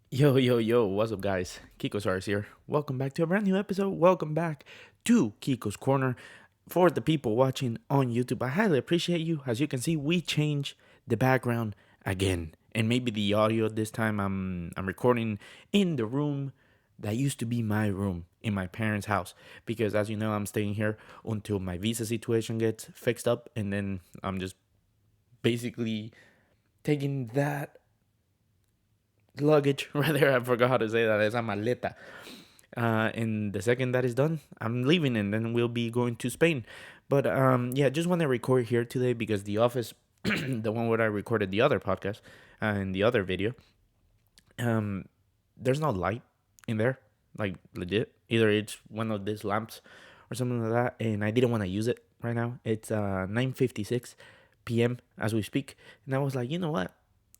Yo, yo, yo, what's up, guys? Kiko here. Welcome back to a brand new episode. Welcome back to Kiko's Corner. For the people watching on YouTube, I highly appreciate you. As you can see, we changed the background again. And maybe the audio this time I'm recording in the room that used to be my room in my parents' house. Because as you know, I'm staying here until my visa situation gets fixed up. And then I'm just basically taking that luggage right there. I forgot how to say that. Esa maleta. And the second that is done, I'm leaving and then we'll be going to Spain. But yeah, just want to record here today because the office, the one where I recorded the other podcast and the other video, there's no light in there, like legit. Either it's one of these lamps or something like that, and I didn't want to use it right now. It's 9:56 p.m. as we speak, and I was like, you know what?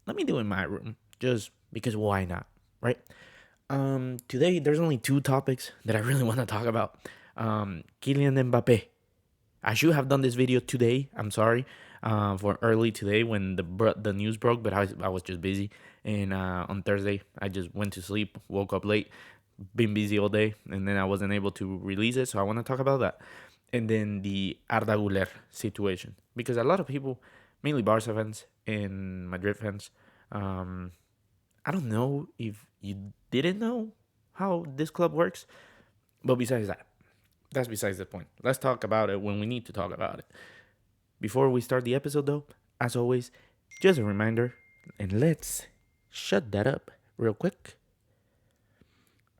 Let me do it in my room, just because why not, right? Today there's only two topics that I really want to talk about. Kylian Mbappe. I should have done this video today. I'm sorry, for early today when the news broke, but I was just busy. And on Thursday I just went to sleep, woke up late, been busy all day, and then I wasn't able to release it. So I want to talk about that, and then the Arda Guler situation because a lot of people, mainly Barca fans and Madrid fans, um, I don't know if you didn't know how this club works, but besides that, that's besides the point. Let's talk about it when we need to talk about it. Before we start the episode, though, as always, just a reminder, and let's shut that up real quick.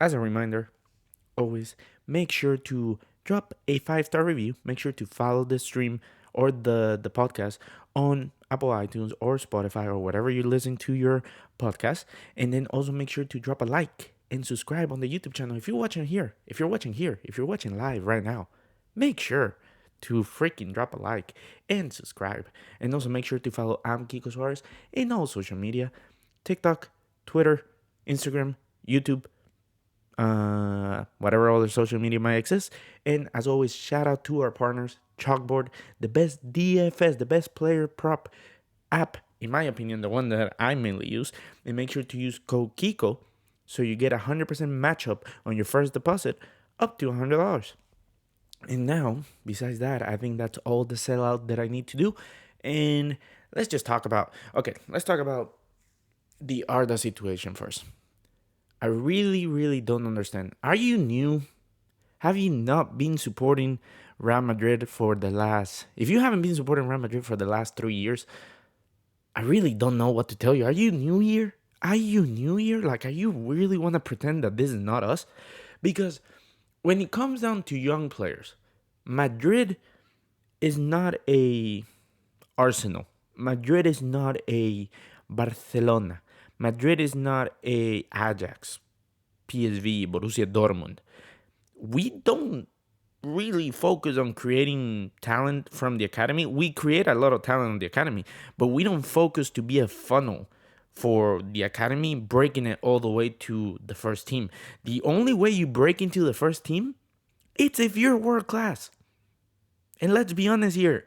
As a reminder, always make sure to drop a 5-star review. Make sure to follow the stream or the podcast on Apple iTunes or Spotify or whatever you listen to your podcast. And then also make sure to drop a like and subscribe on the YouTube channel. If you're watching here, if you're watching live right now, make sure to freaking drop a like and subscribe. And also make sure to follow Kiko Suarez in all social media: TikTok, Twitter, Instagram, YouTube, whatever other social media might exist. And as always, shout out to our partners, Chalkboard, the best DFS, the best player prop app, in my opinion, the one that I mainly use. And make sure to use code Kiko so you get 100% matchup on your first deposit up to $100. And now, besides that, I think that's all the sellout that I need to do. And let's talk about the Arda situation first. I really, really don't understand. Are you new? Have you not been supporting Real Madrid for the last... If you haven't been supporting Real Madrid for the last 3 years, I really don't know what to tell you. Are you new here? Are you new here? Like, are you really want to pretend that this is not us? Because when it comes down to young players, Madrid is not a Arsenal. Madrid is not a Barcelona. Madrid is not a Ajax, PSV, Borussia Dortmund. We don't really focus on creating talent from the academy. We create a lot of talent in the academy, but we don't focus to be a funnel for the academy, breaking it all the way to the first team. The only way you break into the first team, it's if you're world class. And let's be honest here,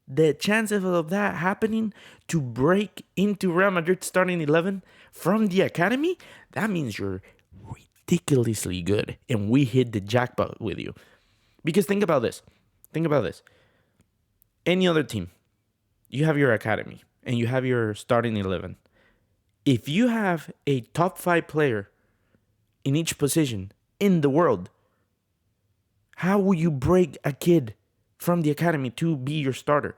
the chances of that happening to break into Real Madrid starting 11 from the academy, that means you're ridiculously good. And we hit the jackpot with you. Because think about this. Think about this. Any other team, you have your academy and you have your starting 11. If you have a top 5 player in each position in the world, how will you break a kid from the academy to be your starter?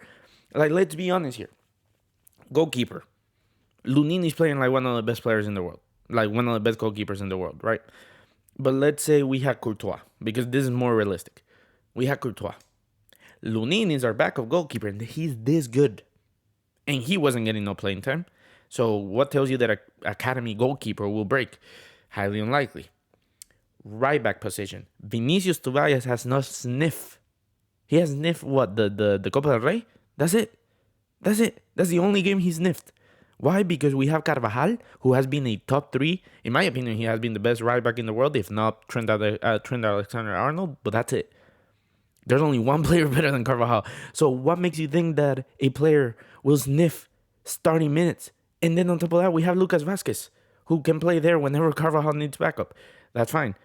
Like, let's be honest here. Goalkeeper. Lunini's playing like one of the best players in the world. Like one of the best goalkeepers in the world, right? But let's say we had Courtois, because this is more realistic. We had Courtois. Lunin is our backup goalkeeper, and he's this good. And he wasn't getting no playing time. So what tells you that an academy goalkeeper will break? Highly unlikely. Right back position. Vinicius Tobias has no sniff. He has sniffed what? The Copa del Rey? That's it. That's it. That's the only game he sniffed. Why? Because we have Carvajal, who has been a top 3. In my opinion, he has been the best right back in the world, if not Trent Alexander-Arnold, but that's it. There's only one player better than Carvajal. So what makes you think that a player will sniff starting minutes? And then on top of that, we have Lucas Vazquez, who can play there whenever Carvajal needs backup. That's fine.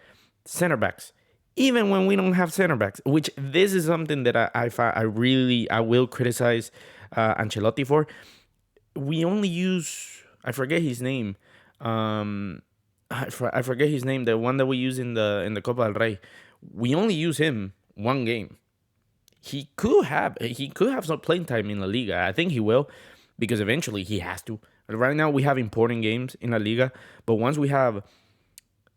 Center backs. Even when we don't have center backs, which this is something that I will criticize Ancelotti for. We only use, I forget his name. I forget his name. The one that we use in the Copa del Rey. We only use him one game. He could have some playing time in La Liga. I think he will, because eventually he has to. Right now we have important games in La Liga, but once we have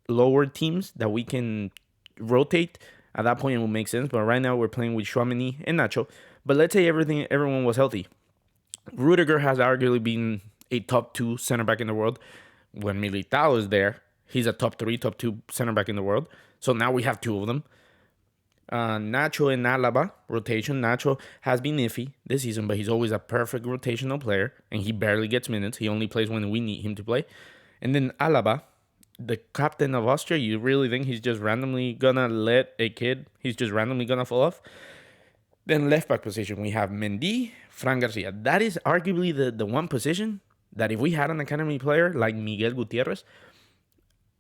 lower teams that we can rotate, at that point it will make sense. But right now we're playing with Chouameni and Nacho. But let's say everyone was healthy. Rudiger has arguably been a top 2 center back in the world. When Militao is there, he's a top 3, top 2 center back in the world. So now we have 2 of them. Nacho and Alaba rotation. Nacho has been iffy this season, but he's always a perfect rotational player, and he barely gets minutes. He only plays when we need him to play. And then Alaba, the captain of Austria, you really think he's just randomly gonna let a kid, he's just randomly gonna fall off? Then left back position, we have Mendy, Fran Garcia. That is arguably the one position that if we had an academy player like Miguel Gutierrez,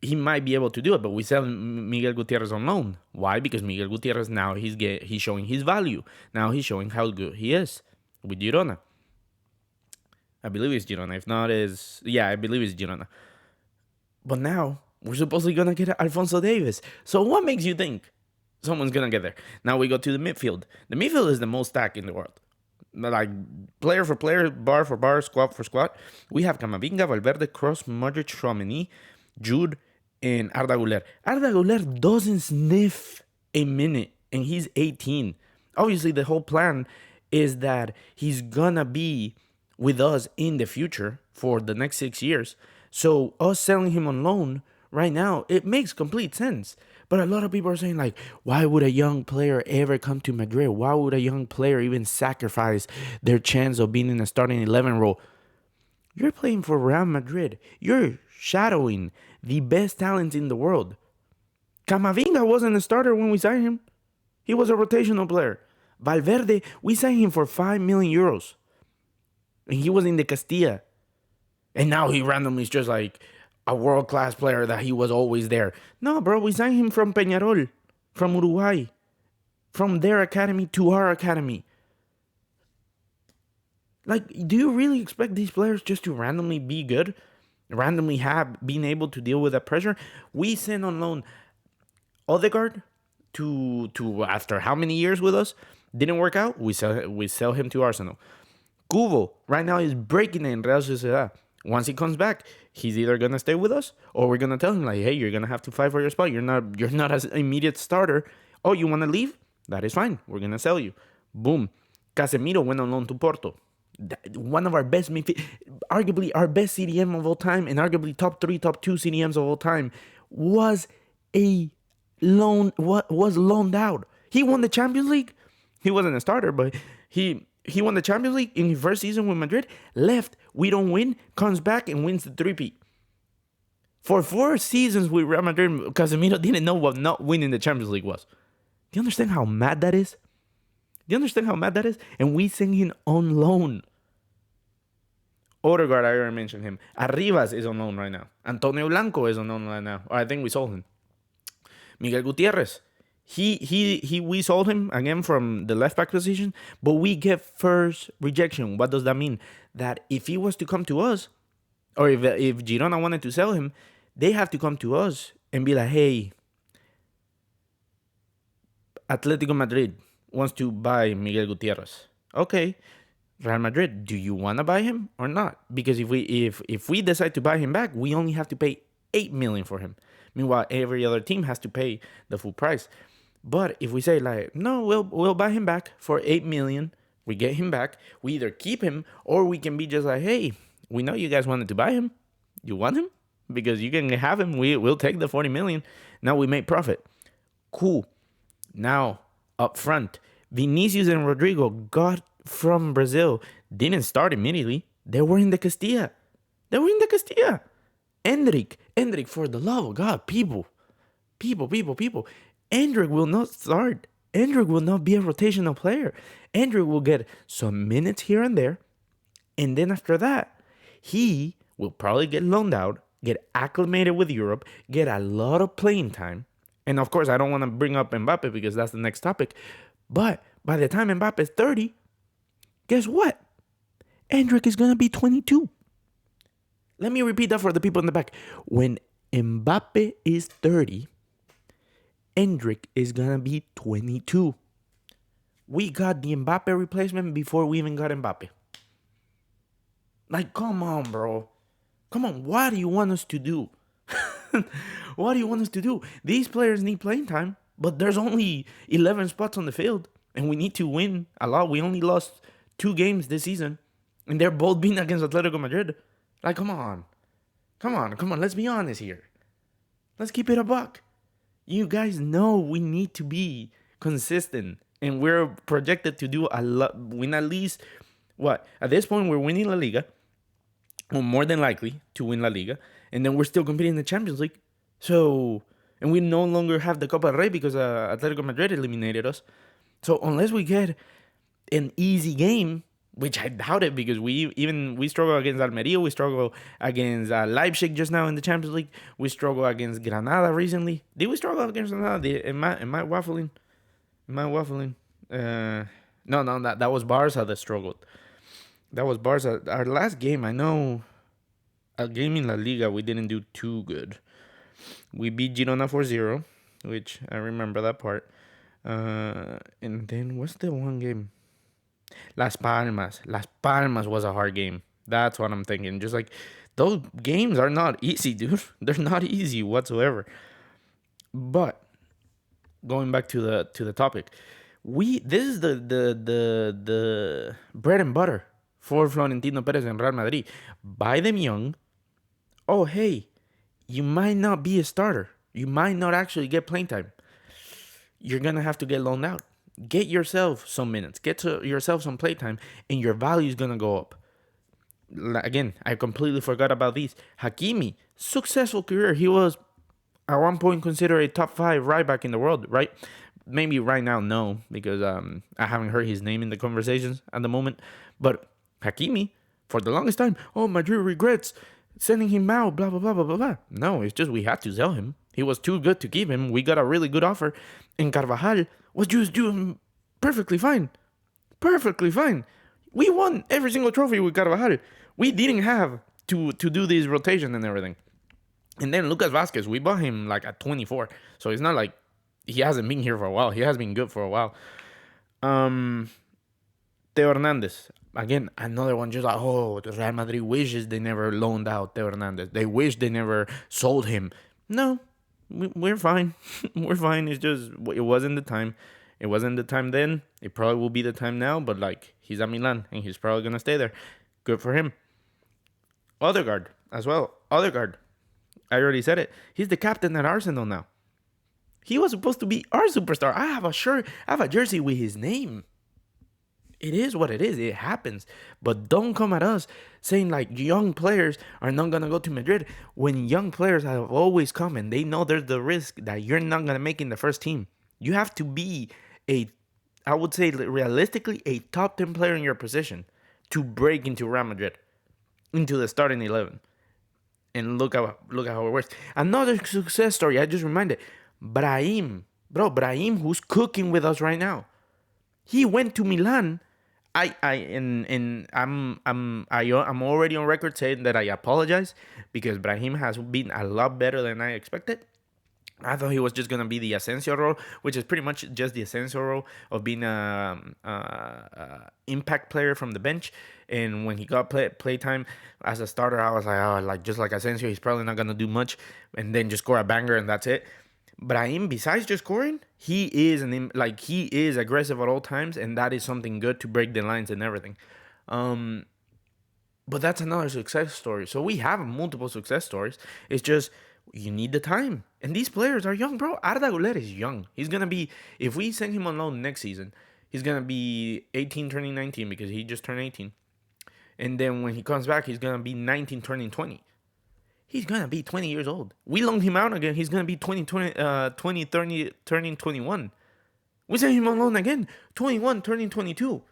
he might be able to do it. But we sell Miguel Gutierrez on loan. Why? Because Miguel Gutierrez now he's showing his value. Now he's showing how good he is with Girona. I believe it's Girona. If not, I believe it's Girona. But now we're supposedly gonna get Alfonso Davis. So what makes you think someone's gonna get there? Now we go to the midfield. The midfield is the most stacked in the world. Like player for player, bar for bar, squad for squad. We have Camavinga, Valverde, Kroos, Modric, Tchouaméni, Jude, and Arda Guler. Arda Guler doesn't sniff a minute, and he's 18. Obviously, the whole plan is that he's gonna be with us in the future for the next 6 years. So us selling him on loan right now, it makes complete sense. But a lot of people are saying, like, why would a young player ever come to Madrid? Why would a young player even sacrifice their chance of being in a starting 11 role? You're playing for Real Madrid. You're shadowing the best talents in the world. Camavinga wasn't a starter when we signed him. He was a rotational player. Valverde, we signed him for 5 million euros. And he was in the Castilla. And now he randomly is just like a world-class player that he was always there. No, bro, we signed him from Peñarol, from Uruguay, from their academy to our academy. Like, do you really expect these players just to randomly be good? Randomly have been able to deal with that pressure? We send on loan Odegaard to after how many years with us? Didn't work out. We sell him to Arsenal. Kubo right now is breaking in Real Sociedad. Once he comes back, he's either gonna stay with us or we're gonna tell him like, hey, you're gonna have to fight for your spot. You're not an immediate starter. Oh, you wanna leave? That is fine. We're gonna sell you. Boom. Casemiro went on loan to Porto. One of our best, arguably our best CDM of all time, and arguably top 3, top 2 CDMs of all time, was loaned out. He won the Champions League. He wasn't a starter, but he won the Champions League in his first season with Madrid. Left, we don't win, comes back and wins the 3-peat. For 4 seasons with Real Madrid, Casemiro didn't know what not winning the Champions League was. Do you understand how mad that is? And we send him on loan. Odegaard, I already mentioned him. Arribas is on loan right now. Antonio Blanco is on loan right now. Or I think we sold him. Miguel Gutierrez. We sold him again from the left back position, but we get first rejection. What does that mean? That if he was to come to us, or if Girona wanted to sell him, they have to come to us and be like, hey, Atletico Madrid wants to buy Miguel Gutierrez. Okay, Real Madrid, do you want to buy him or not? Because if we decide to buy him back, we only have to pay 8 million for him. Meanwhile, every other team has to pay the full price. But if we say like, no, we'll buy him back for 8 million, we get him back, we either keep him or we can be just like, hey, we know you guys wanted to buy him. You want him? Because you can have him. We'll take the 40 million. Now we make profit. Cool. Now, up front, Vinicius and Rodrigo got from Brazil. Didn't start immediately. They were in the Castilla. Endrick, for the love of God, people. Endrick will not start. Endrick will not be a rotational player. Endrick will get some minutes here and there. And then after that, he will probably get loaned out get acclimated with Europe, get a lot of playing time. And of course, I don't want to bring up Mbappe because that's the next topic. But by the time Mbappe is 30, guess what? Endrick is going to be 22. Let me repeat that for the people in the back. When Mbappe is 30, Endrick is going to be 22. We got the Mbappe replacement before we even got Mbappe. Like, come on, bro. Come on, what do you want us to do? What do you want us to do? These players need playing time, but there's only 11 spots on the field, and we need to win a lot. We only lost 2 games this season, and they're both being against Atletico Madrid. Like, come on. Let's be honest here. Let's keep it a buck. You guys know we need to be consistent, and we're projected to do a lot. Win at least, what? At this point, we're winning La Liga. Well, more than likely to win La Liga. And then we're still competing in the Champions League. So, and we no longer have the Copa del Rey because Atletico Madrid eliminated us. So unless we get an easy game, which I doubt it because we struggle against Almeria, we struggle against Leipzig just now in the Champions League, we struggle against Granada recently. Did we struggle against Granada? Am I waffling? No, that was Barca that struggled. That was Barca. Our last game, I know, a game in La Liga, we didn't do too good. We beat Girona 4-0, which I remember that part. And then what's the one game? Las Palmas. Las Palmas was a hard game. That's what I'm thinking. Just like, those games are not easy, dude. They're not easy whatsoever. But going back to the topic, this is the bread and butter for Florentino Perez and Real Madrid. Buy them young. Oh, hey, you might not be a starter. You might not actually get playing time. You're going to have to get loaned out. Get yourself some minutes. Get yourself some play time, and your value is going to go up. Again, I completely forgot about these. Hakimi, successful career. He was, at one point, considered a top 5 right back in the world, right? Maybe right now, no, because I haven't heard his name in the conversations at the moment. But Hakimi, for the longest time, Madrid regrets sending him out, blah, blah, blah, blah, blah, blah. No, it's just we had to sell him. He was too good to keep him. We got a really good offer. And Carvajal was just doing perfectly fine. Perfectly fine. We won every single trophy with Carvajal. We didn't have to do this rotation and everything. And then Lucas Vazquez, we bought him like at 24. So it's not like he hasn't been here for a while. He has been good for a while. Theo Hernandez. Again, another one just like, the Real Madrid wishes they never loaned out Theo Hernandez. They wish they never sold him. No, we're fine. We're fine. It's just, it wasn't the time. It wasn't the time then. It probably will be the time now, but like, he's at Milan and he's probably going to stay there. Good for him. Odegaard as well. Odegaard. I already said it. He's the captain at Arsenal now. He was supposed to be our superstar. I have a shirt. I have a jersey with his name. It is what it is. It happens. But don't come at us saying like young players are not going to go to Madrid when young players have always come and they know there's the risk that you're not going to make in the first team. You have to be I would say realistically, a top 10 player in your position to break into Real Madrid, into the starting 11. And look how it works. Another success story, I just reminded. Brahim, who's cooking with us right now. He went to Milan. I'm already on record saying that I apologize because Brahim has been a lot better than I expected. I thought he was just gonna be the Asensio role, which is pretty much just the Asensio role of being a impact player from the bench. And when he got play time as a starter, I was like, just like Asensio, he's probably not gonna do much, and then just score a banger and that's it. Brahim, besides just scoring, he is aggressive at all times, and that is something good to break the lines and everything. But that's another success story. So we have multiple success stories. It's just you need the time, and these players are young, bro. Arda Guler is young. He's gonna be, if we send him on loan next season, he's gonna be 18 turning 19 because he just turned 18, and then when he comes back, he's gonna be 19 turning 20. He's going to be 20 years old. We loaned him out again. He's going to be 30, turning 21. We sent him on loan again. 21, turning 22.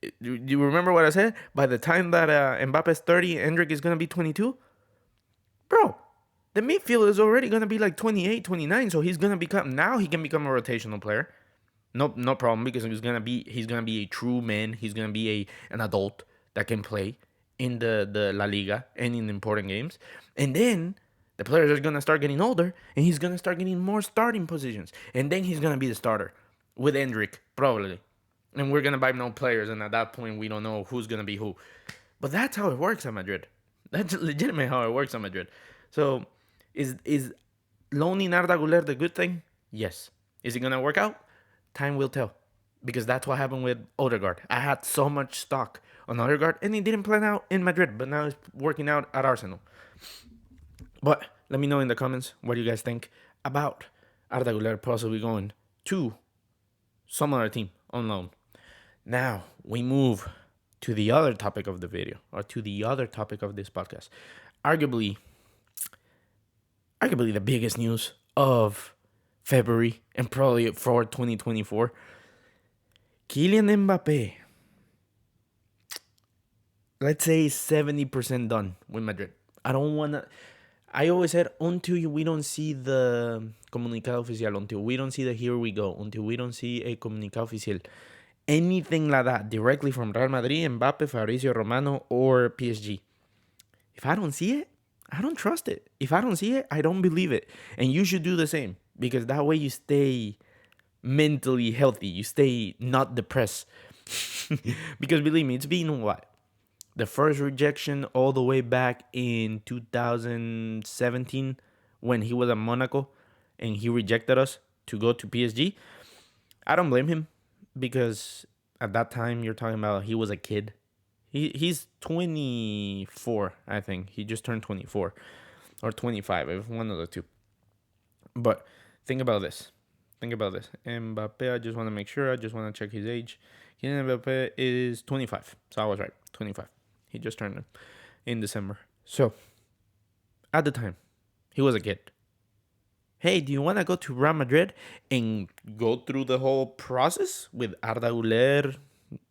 Do you remember what I said? By the time that Mbappe is 30, Endrick is going to be 22. Bro, the midfield is already going to be like 28, 29, so he can become a rotational player. No problem, because he's gonna be a true man. He's gonna be an adult that can play in the La Liga and in important games. And then the players are gonna start getting older, and he's gonna start getting more starting positions. And then he's gonna be the starter with Hendrick, probably. And we're gonna buy no players, and at that point we don't know who's gonna be who. But that's how it works at Madrid. That's legitimately how it works at Madrid. So is loaning Arda Guler the good thing? Yes. Is it gonna work out? Time will tell. Because that's what happened with Odegaard. I had so much stock on Odegaard, and it didn't plan out in Madrid, but now it's working out at Arsenal. But let me know in the comments what you guys think about Arda Guler possibly going to some other team on loan. Now we move to the other topic of the video, or to the other topic of this podcast. Arguably the biggest news of February and probably for 2024. Kylian Mbappe, let's say 70% done with Madrid. I always said, until we don't see the comunicado oficial, until we don't see the here we go, until we don't see a comunicado oficial, anything like that directly from Real Madrid, Mbappe, Fabrizio Romano, or PSG. If I don't see it, I don't trust it. If I don't see it, I don't believe it. And you should do the same, because that way you stay mentally healthy. You stay not depressed. Because believe me, it's been what? The first rejection all the way back in 2017 when he was at Monaco and he rejected us to go to PSG. I don't blame him, because at that time you're talking about he was a kid. He's 24, I think. He just turned 24 or 25, if one of the two. But think about this. Mbappe, I just want to make sure. I just want to check his age. Kylian Mbappe is 25. So I was right. 25. He just turned it in December. So at the time, he was a kid. Hey, do you want to go to Real Madrid and go through the whole process with Arda Guler,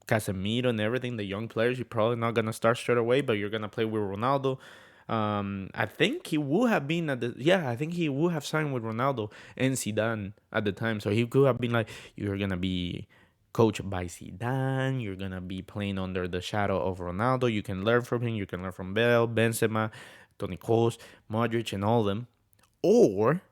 Casemiro, and everything, the young players? You're probably not going to start straight away, but you're going to play with Ronaldo. I think he would have been I think he would have signed with Ronaldo and Zidane at the time. So he could have been like, you're going to be coached by Zidane. You're going to be playing under the shadow of Ronaldo. You can learn from him. You can learn from Bale, Benzema, Toni Kroos, Modric, and all of them. Or,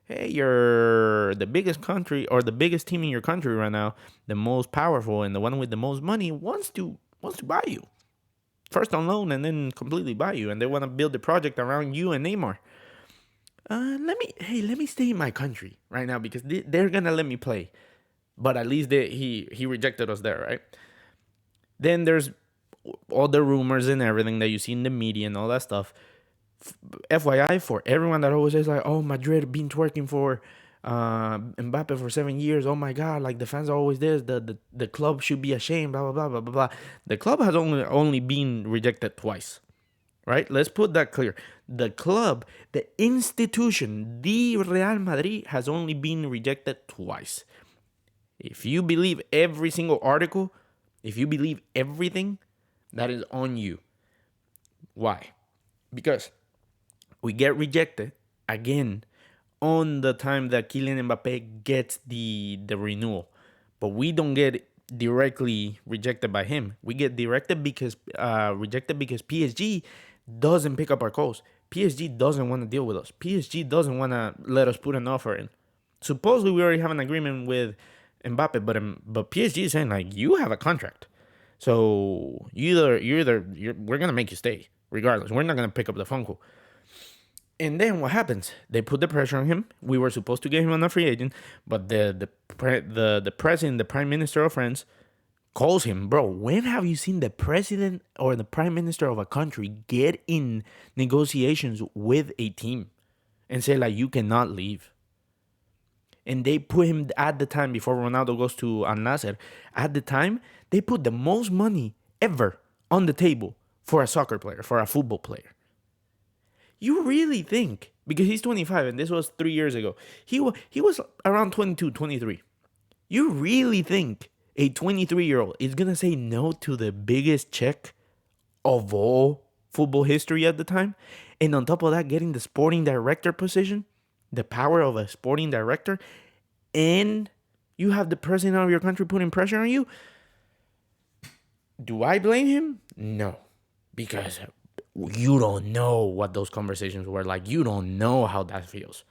hey, you're the biggest country or the biggest team in your country right now, the most powerful and the one with the most money wants to buy you. First on loan and then completely buy you, and they want to build a project around you and Neymar. Let me stay in my country right now, because they're gonna let me play. But at least he rejected us there, right? Then there's all the rumors and everything that you see in the media and all that stuff. FYI, for everyone that always says like, oh, Madrid been twerking for Mbappe for 7 years. Oh my God, like the fans are always this. The club should be ashamed. Blah blah blah blah blah blah. The club has only been rejected twice, right? Let's put that clear. The club, the institution, the Real Madrid has only been rejected twice. If you believe every single article, if you believe everything, that is on you. Why? Because we get rejected again on the time that Kylian Mbappe gets the renewal. But we don't get directly rejected by him. We get rejected because PSG doesn't pick up our calls. PSG doesn't want to deal with us. PSG doesn't want to let us put an offer in. Supposedly we already have an agreement with Mbappe, but PSG is saying like, you have a contract. So we're gonna make you stay regardless. We're not gonna pick up the phone call. And then what happens? They put the pressure on him. We were supposed to get him on a free agent, but the president, the prime minister of France, calls him. Bro, when have you seen the president or the prime minister of a country get in negotiations with a team and say like, you cannot leave? And they put him at the time, before Ronaldo goes to Al Nassr, at the time they put the most money ever on the table for a soccer player, for a football player. You really think, because he's 25 and this was 3 years ago, he was around 22, 23. You really think a 23-year-old is going to say no to the biggest check of all football history at the time? And on top of that, getting the sporting director position, the power of a sporting director, and you have the president of your country putting pressure on you. Do I blame him? No, because you don't know what those conversations were like. You don't know how that feels.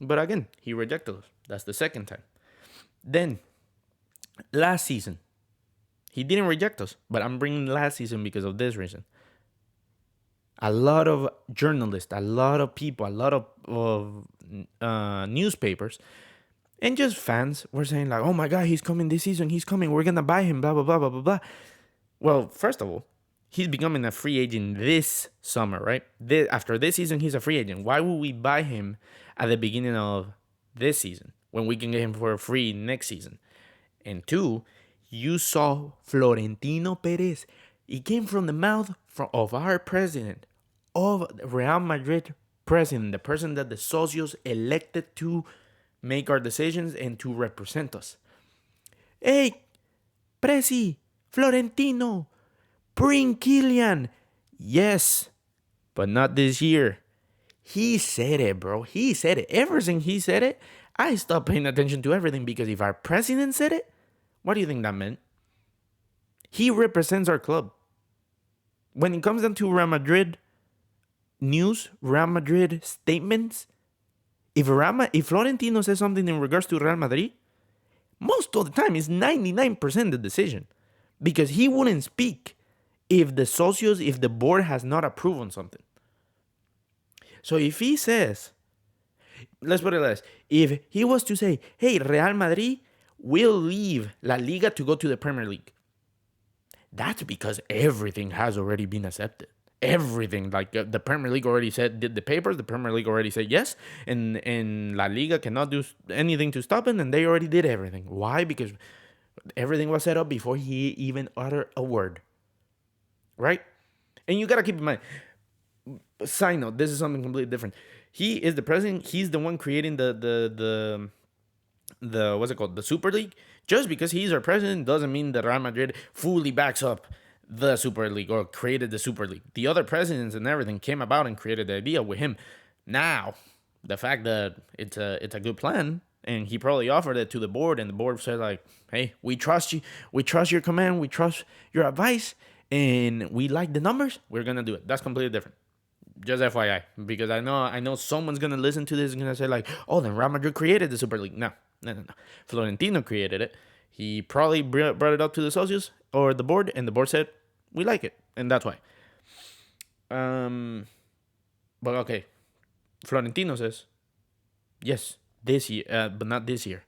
But again, he rejected us. That's the second time. Then, last season, he didn't reject us, but I'm bringing last season because of this reason. A lot of journalists, a lot of people, a lot of newspapers, and just fans were saying like, "Oh my God, he's coming this season. He's coming. We're gonna buy him." Blah blah blah blah blah blah. Well, first of all, he's becoming a free agent this summer, right? After this season, he's a free agent. Why would we buy him at the beginning of this season when we can get him for free next season? And two, you saw Florentino Perez. It came from the mouth of our president, of Real Madrid president, the person that the socios elected to make our decisions and to represent us. Hey, Presi, Florentino, bring Kylian. Yes, but not this year. He said it, bro. He said it. Ever since he said it, I stopped paying attention to everything because if our president said it, what do you think that meant? He represents our club. When it comes down to Real Madrid news, Real Madrid statements, if Florentino says something in regards to Real Madrid, most of the time it's 99% the decision. Because he wouldn't speak if the socios, if the board has not approved on something. So if he says, let's put it like this, if he was to say, hey, Real Madrid will leave La Liga to go to the Premier League, that's because everything has already been accepted. Everything, like the Premier League already did the papers, the Premier League already said yes, and La Liga cannot do anything to stop it, and they already did everything. Why? Because everything was set up before he even uttered a word. Right? And you gotta keep in mind, side note, this is something completely different. He is the president, he's the one creating the what's it called? The Super League. Just because he's our president doesn't mean that Real Madrid fully backs up the Super League or created the Super League. The other presidents and everything came about and created the idea with him. Now, the fact that it's a good plan, and he probably offered it to the board, and the board said like, "Hey, we trust you. We trust your command. We trust your advice, and we like the numbers. We're gonna do it." That's completely different. Just FYI, because I know someone's gonna listen to this and gonna say like, "Oh, then Real Madrid created the Super League." No. Florentino created it. He probably brought it up to the socios or the board, and the board said, "We like it," and that's why. But okay, Florentino says, "Yes, this year, but not this year."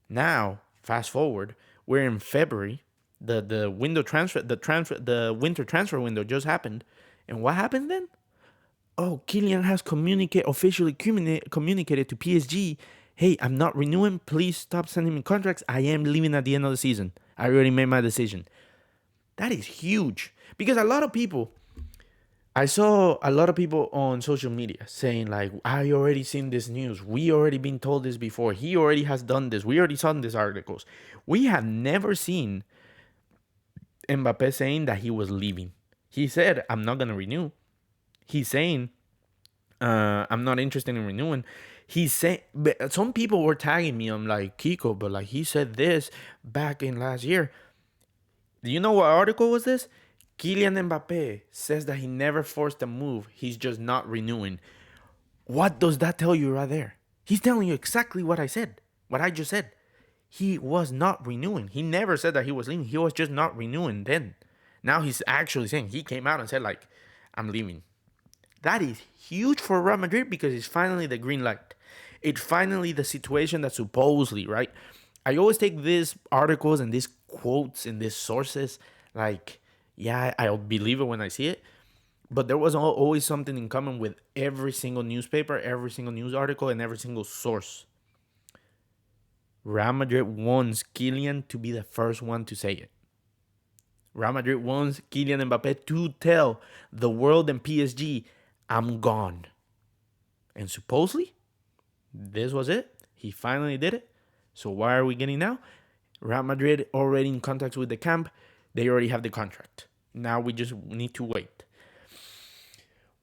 Now, fast forward, we're in February. The winter transfer window just happened, and what happened then? Oh, Kylian has officially communicated to PSG, "Hey, I'm not renewing. Please stop sending me contracts. I am leaving at the end of the season. I already made my decision." That is huge because I saw a lot of people on social media saying like, "I already seen this news. We already been told this before. He already has done this. We already saw these articles." We have never seen Mbappe saying that he was leaving. He said, "I'm not gonna renew." He's saying, "I'm not interested in renewing." He's saying, but some people were tagging me. I'm like, "Kiko, but like he said this back in last year." Do you know what article was this? Kylian Mbappe says that he never forced a move. He's just not renewing. What does that tell you right there? He's telling you exactly what I said, what I just said. He was not renewing. He never said that he was leaving. He was just not renewing then. Now he's actually saying, he came out and said like, "I'm leaving." That is huge for Real Madrid because it's finally the green light. It's finally the situation that supposedly, right? I always take these articles and these quotes and these sources like, yeah, I'll believe it when I see it. But there was always something in common with every single newspaper, every single news article, and every single source. Real Madrid wants Kylian to be the first one to say it. Real Madrid wants Kylian Mbappe to tell the world and PSG, "I'm gone." And supposedly, this was it. He finally did it. So why are we getting now? Real Madrid already in contact with the camp. They already have the contract. Now we just need to wait.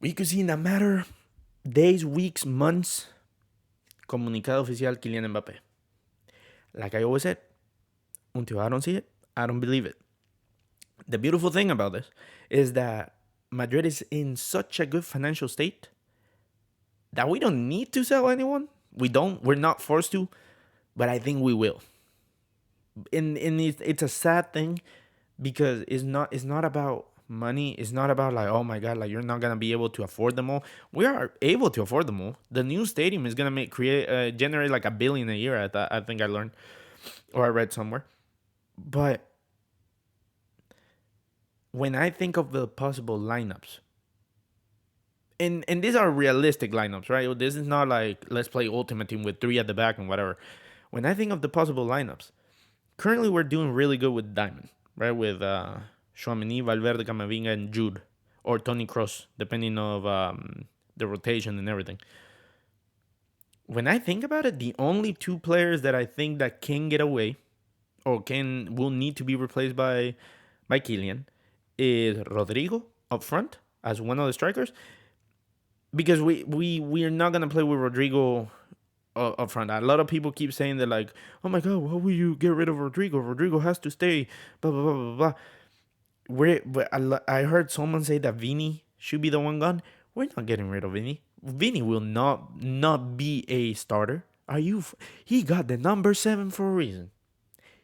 We could see in a matter days, weeks, months, comunicado oficial Kylian Mbappe. Like I always said, until I don't see it, I don't believe it. The beautiful thing about this is that Madrid is in such a good financial state that we don't need to sell anyone. We're not forced to, but I think we will. And it's a sad thing because it's not about money. It's not about like, oh my god, like you're not gonna be able to afford them all. We are able to afford them all. The new stadium is gonna generate like 1 billion a year. I think I learned or I read somewhere. But when I think of the possible lineups, and these are realistic lineups, right? This is not like let's play Ultimate Team with three at the back and whatever. When I think of the possible lineups, currently we're doing really good with Diamond, right? With Chouameni, Valverde, Camavinga, and Jude, or Tony Kroos, depending of the rotation and everything. When I think about it, the only two players that I think that can get away or can will need to be replaced by Kylian is Rodrigo up front as one of the strikers, because we are not gonna play with Rodrigo up front. A lot of people keep saying that like, oh my god, why will you get rid of Rodrigo? Rodrigo has to stay. Blah blah blah blah blah. I heard someone say that Vini should be the one gone. We're not getting rid of Vini. Vini will not be a starter. He got the number 7 for a reason.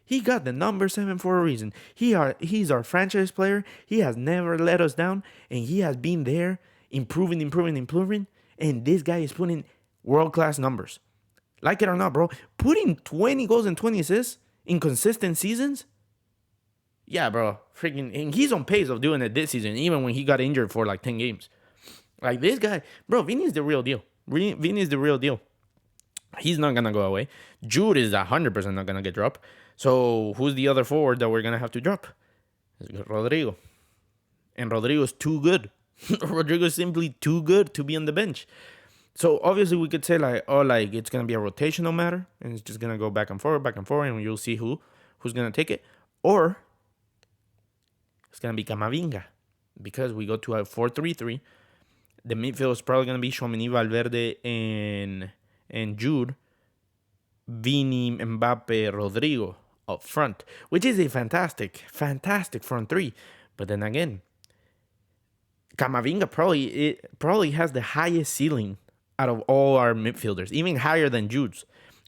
He got the number 7 for a reason. He's our franchise player. He has never let us down, and he has been there improving, improving, improving. And this guy is putting world class numbers. Like it or not, bro, putting 20 goals and 20 assists in consistent seasons. Yeah, bro, freaking, and he's on pace of doing it this season, even when he got injured for like 10 games. Like this guy, bro, Vini's the real deal. Vini's the real deal. He's not gonna go away. Jude is 100% not gonna get dropped. So who's the other forward that we're gonna have to drop? It's Rodrigo, and Rodrigo is too good. Rodrigo is simply too good to be on the bench. So obviously we could say like, oh, like it's gonna be a rotational matter, and it's just gonna go back and forth, and you'll see who's gonna take it, or it's gonna be Camavinga, because we go to a 4-3-3. The midfield is probably gonna be Chouameni, Valverde, and Jude, Vini, Mbappe, Rodrigo up front, which is a fantastic front three. But then again, Camavinga probably has the highest ceiling out of all our midfielders, even higher than Jude's.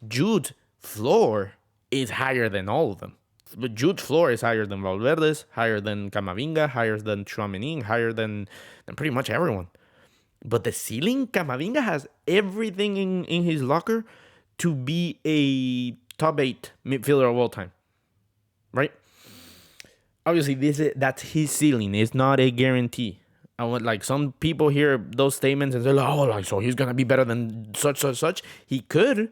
Jude's floor is higher than all of them. But Jude's floor is higher than Valverde's, higher than Camavinga, higher than Chouameni, higher than pretty much everyone. But the ceiling, Camavinga has everything in his locker to be a top 8 midfielder of all time. Right? Obviously, that's his ceiling. It's not a guarantee. I want, like, some people hear those statements and say, oh, like, so he's gonna be better than such. He could,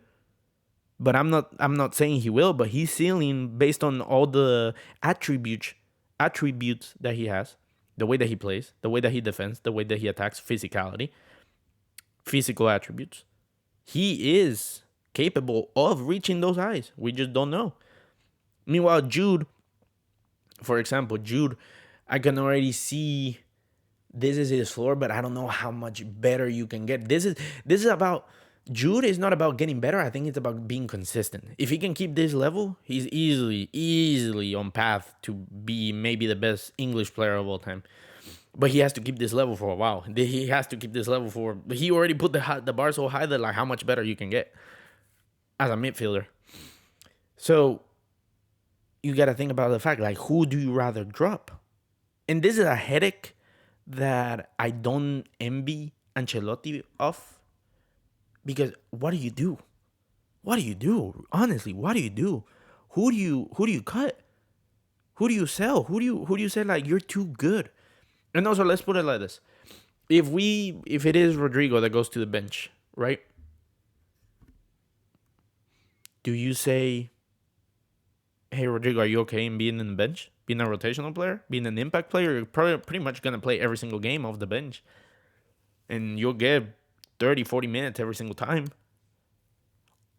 but I'm not saying he will. But his ceiling, based on all the attributes that he has, the way that he plays, the way that he defends, the way that he attacks, physical attributes, he is capable of reaching those highs. We just don't know. Meanwhile, Jude, for example, I can already see this is his floor, but I don't know how much better you can get. This is about Jude is not about getting better. I think it's about being consistent. If he can keep this level, he's easily on path to be maybe the best English player of all time. But he has to keep this level for a while. He has to keep this level for. He already put the bar so high that like how much better you can get as a midfielder. So you got to think about the fact, like, who do you rather drop? And this is a headache that I don't envy Ancelotti of, because what do you do? What do you do? Honestly, what do you do? Who do you cut? Who do you sell? Who do you say like you're too good? And also, let's put it like this: if it is Rodrigo that goes to the bench, right? Do you say, hey, Rodrigo, are you okay in being in the bench? Being a rotational player? Being an impact player? You're probably pretty much going to play every single game off the bench. And you'll get 30, 40 minutes every single time.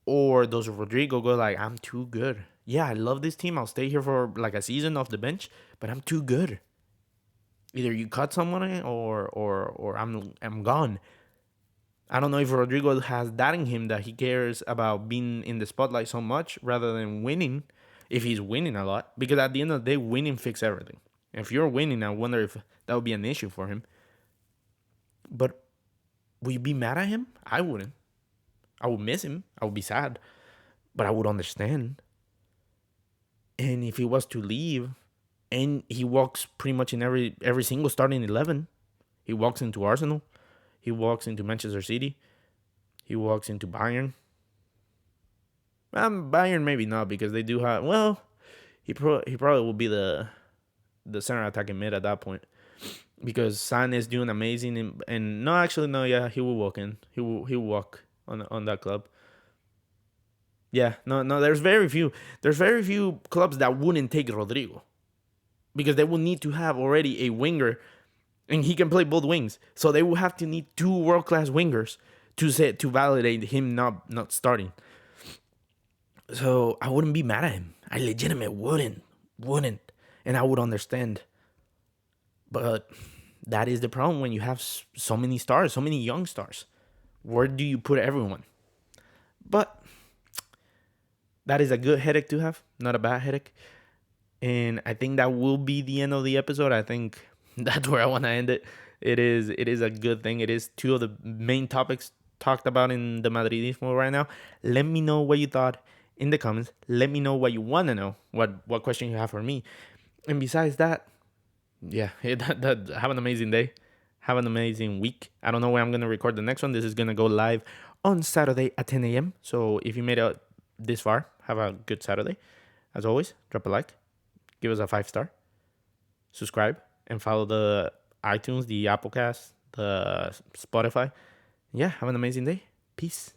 Or does Rodrigo go like, I'm too good. Yeah, I love this team. I'll stay here for like a season off the bench, but I'm too good. Either you cut someone or I'm gone. I don't know if Rodrigo has that in him that he cares about being in the spotlight so much rather than winning. If he's winning a lot, because at the end of the day, winning fix everything. If you're winning, I wonder if that would be an issue for him. But would you be mad at him? I wouldn't. I would miss him. I would be sad, but I would understand. And if he was to leave, and he walks pretty much in every single starting 11, he walks into Arsenal, he walks into Manchester City, he walks into Bayern. Bayern maybe not because they do have well. He probably will be the center attacking mid at that point because San is doing amazing and no actually no yeah he will walk in he will walk on that club. Yeah, no, there's very few clubs that wouldn't take Rodrigo because they will need to have already a winger and he can play both wings. So they will have to need two world class wingers to validate him not starting. So I wouldn't be mad at him. I legitimately wouldn't, and I would understand. But that is the problem when you have so many stars, so many young stars. Where do you put everyone? But that is a good headache to have, not a bad headache. And I think that will be the end of the episode. I think that's where I want to end it. It is a good thing. It is two of the main topics talked about in the Madridismo right now. Let me know what you thought in the comments. Let me know what you want to know. What question you have for me. And besides that, yeah, have an amazing day. Have an amazing week. I don't know when I'm gonna record the next one. This is gonna go live on Saturday at 10 a.m. So if you made it this far, have a good Saturday. As always, drop a like, give us a 5-star, subscribe, and follow the iTunes, the Applecast, the Spotify. Yeah, have an amazing day. Peace.